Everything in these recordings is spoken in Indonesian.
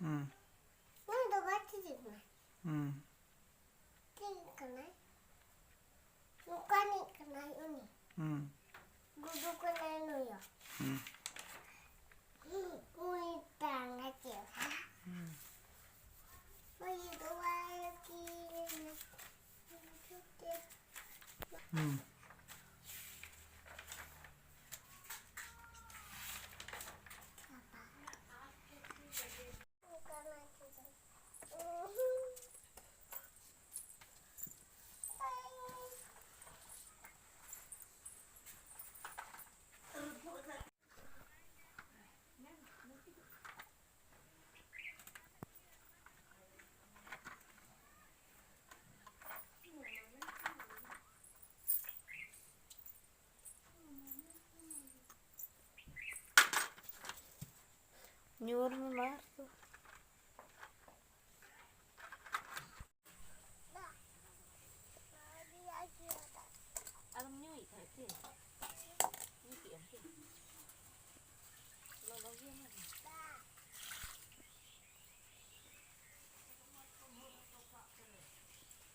Hmm. Ini udah baca juga. Hmm. Ini kena. Bukan nih kena ini. Hmm. Guru kena ini ya. Hmm. Ini tangan ya. Mau dua lagi. Hmm. Nyur mar tuh. Alam nyui tadi. Ini kian sih. Lo lagi mana?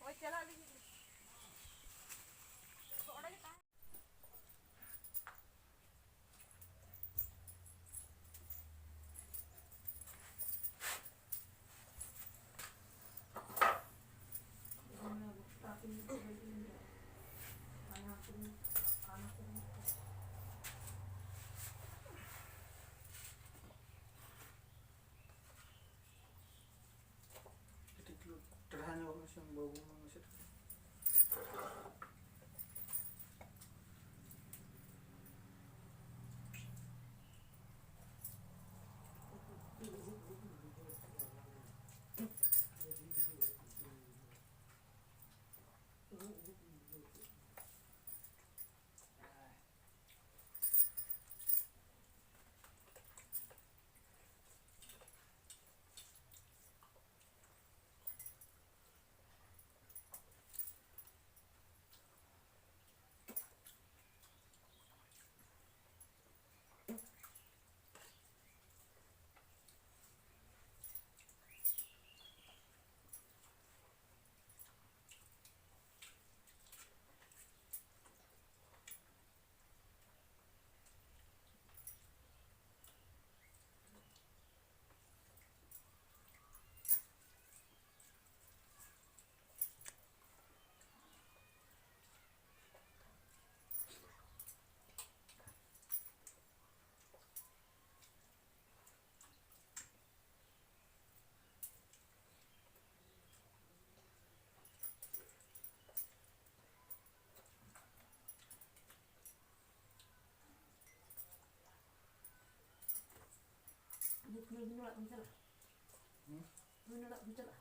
Oh, jalan lagi. Terhanya kok masih bau masih. Menolak bicara. Menolak bicara.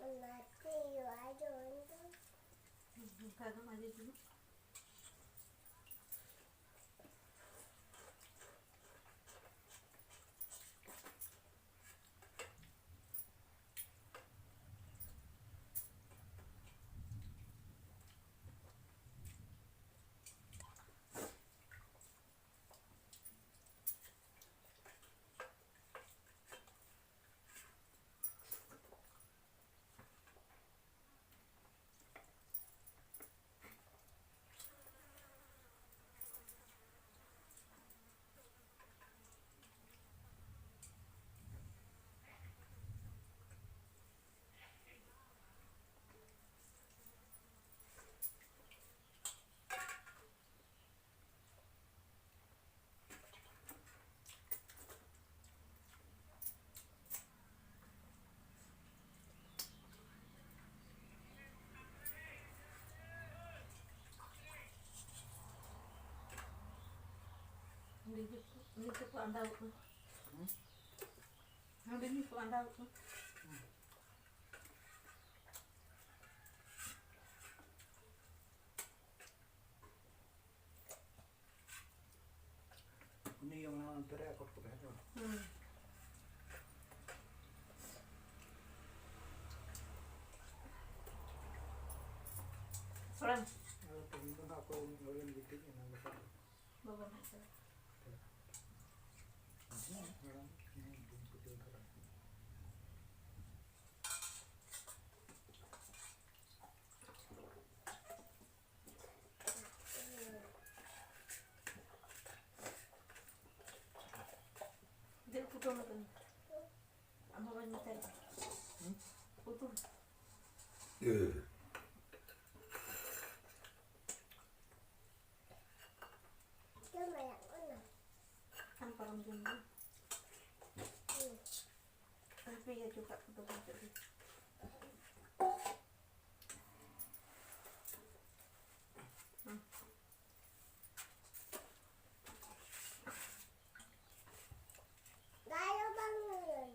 Nanti aja untuk. Kagak aja dulu. Ini tuh anda tuh. Ada ni tuh anda tuh. Antere aku tuh kan. Soalnya Tinggal aku ngulin gitu ya nang besar. bawa masuk. Orang ini putih orang. Dia putus makan. Ama banyak tadi. Putus. Cuma yang mana? Kan parang jumbo. Tapi ya juga putus jadi. Gaya bangun.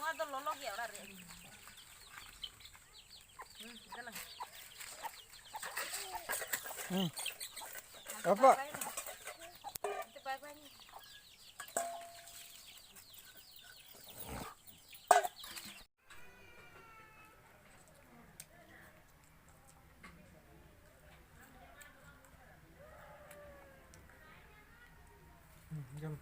Ada lolok ya orang re. Jalan. Apa? Itu baik-baiknya. Jam.